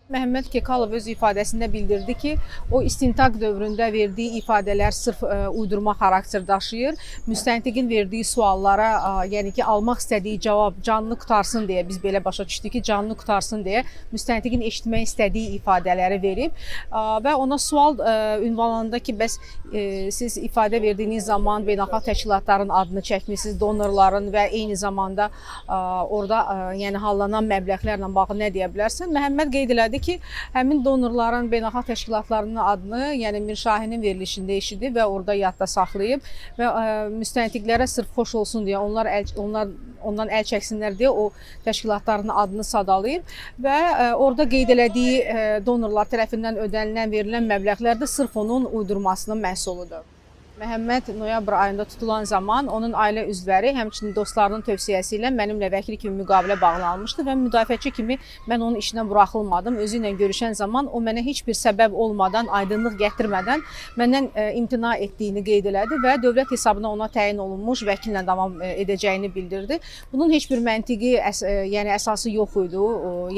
Məhəmməd Kekalov öz ifadəsində bildirdi ki, o istintaq dövründə verdiyi ifadələr sırf uydurma xarakter daşıyır. Müstəntiqin verdiyi suallara, yəni ki, almaq istədiyi cavab canını qurtarsın deyə, biz belə başa düşdük ki, canını qurtarsın deyə müstəntiqin eşitmək istədiyi ifadələri verib və ona sual ünvanlandı ki, bəs siz ifadə verdiyiniz zaman beynəlxalq təşkilatların adını çəkmisiniz, donorların və eyni zamanda orada yəni hallanan məbləğlərlə bağlı nə deyə bilərsən? Məhəmməd qeyd elədi ki, həmin donorların beynəlxalq təşkilatlarının adını, yəni Mir Şahinin verilişində eşidib və orada yadda saxlayıb və müstəntiqlərə sırf xoş olsun deyə ondan əl çəksinlər deyə o təşkilatların adını sadalayıb və orada qeyd elədiyi donorlar tərəfindən ödənilən, verilən məbləğlər də sırf onun uydurmasının məhsuludur. Məhəmməd noyabr ayında tutulan zaman onun ailə üzvləri, həmçinin dostlarının tövsiyəsi ilə mənimlə vəkil kimi müqavilə bağlanmışdı və müdafiəçi kimi mən onun işinə buraxılmadım. Özü ilə görüşən zaman o mənə heç bir səbəb olmadan, aydınlıq gətirmədən məndən imtina etdiyini qeyd elədi və dövlət hesabına ona təyin olunmuş vəkillə davam edəcəyini bildirdi. Bunun heç bir məntiqi, yəni əsası yox idi.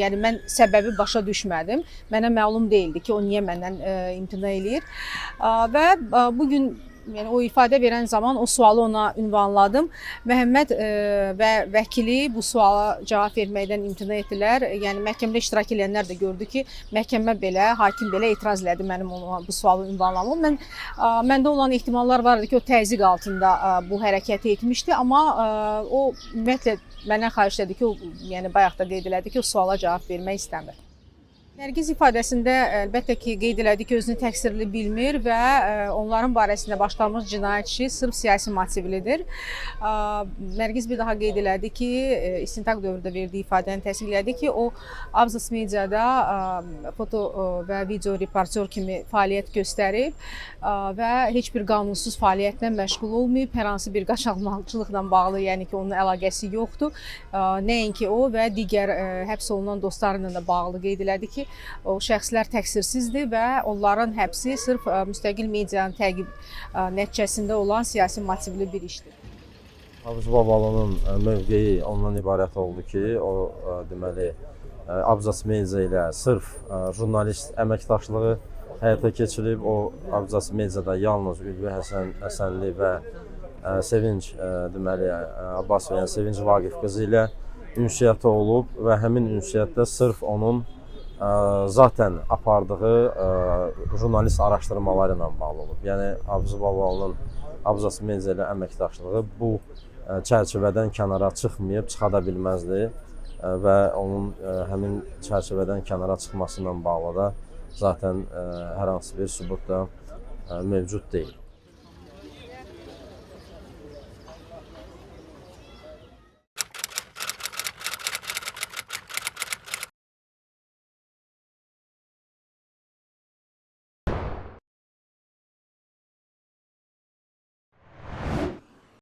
Yəni mən səbəbi başa düşmədim. Mənə məlum deyildi ki, o niyə məndən imtina eləyir və bugün yəni o ifadə verən zaman o sualı ona ünvanladım. Məhəmməd və vəkili bu suala cavab verməkdən imtina etdilər. Yəni məhkəmədə iştirak edənlər də gördü ki, məhkəmə belə, hakim belə etiraz elədi mənim ona bu sualı ünvanlamam. Məndə olan ehtimallar var idi ki, o təzyiq altında bu hərəkəti etmişdi, amma o ümumiyyətlə məndən xahiş etdi ki, yəni bayaq da qeyd elədi ki, o suala cavab vermək istəmir. Nərgiz ifadəsində əlbəttə ki, qeyd elədi ki, özünü təqsirli bilmir və onların barəsində başlanmış cinayət işi sırf siyasi motivlidir. Nərgiz bir daha qeyd elədi ki, istintaq dövründə verdiyi ifadəni təsdiqlədi ki, o Abzas mediada foto və video reportyor kimi fəaliyyət göstərib və heç bir qanunsuz fəaliyyətlə məşğul olmayıb, hər hansı bir qaçaqmalçılıqla bağlı, yəni ki, onun əlaqəsi yoxdur. Nəinki o və digər həbs olunan dostları ilə də bağlı qeyd elədi ki, o şəxslər təqsirsizdir və onların həbsi sırf müstəqil medianın təqib nəticəsində olan siyasi motivli bir işdir. Abuz Babalının mövqeyi ondan ibarət oldu ki, o deməli Abzas Media ilə sırf jurnalist əməkdaşlığı həyata keçirib. O Abzas Mediada yalnız Ülvi Həsənli və Sevinc deməli Abbasovyan Sevinc Vaqif qızı ilə ünsiyyəti olub və həmin ünsiyyətdə sırf onun zaten apardığı jurnalist araşdırmaları ilə bağlı olub. Yəni Abuz Babalının Abzas Media ilə əməkdaşlığı bu çərçivədən kənara çıxmayıb, çıxa da bilməzdi və onun həmin çərçivədən kənara çıxması ilə bağlı da zaten hər hansı bir sübut da mövcud deyil.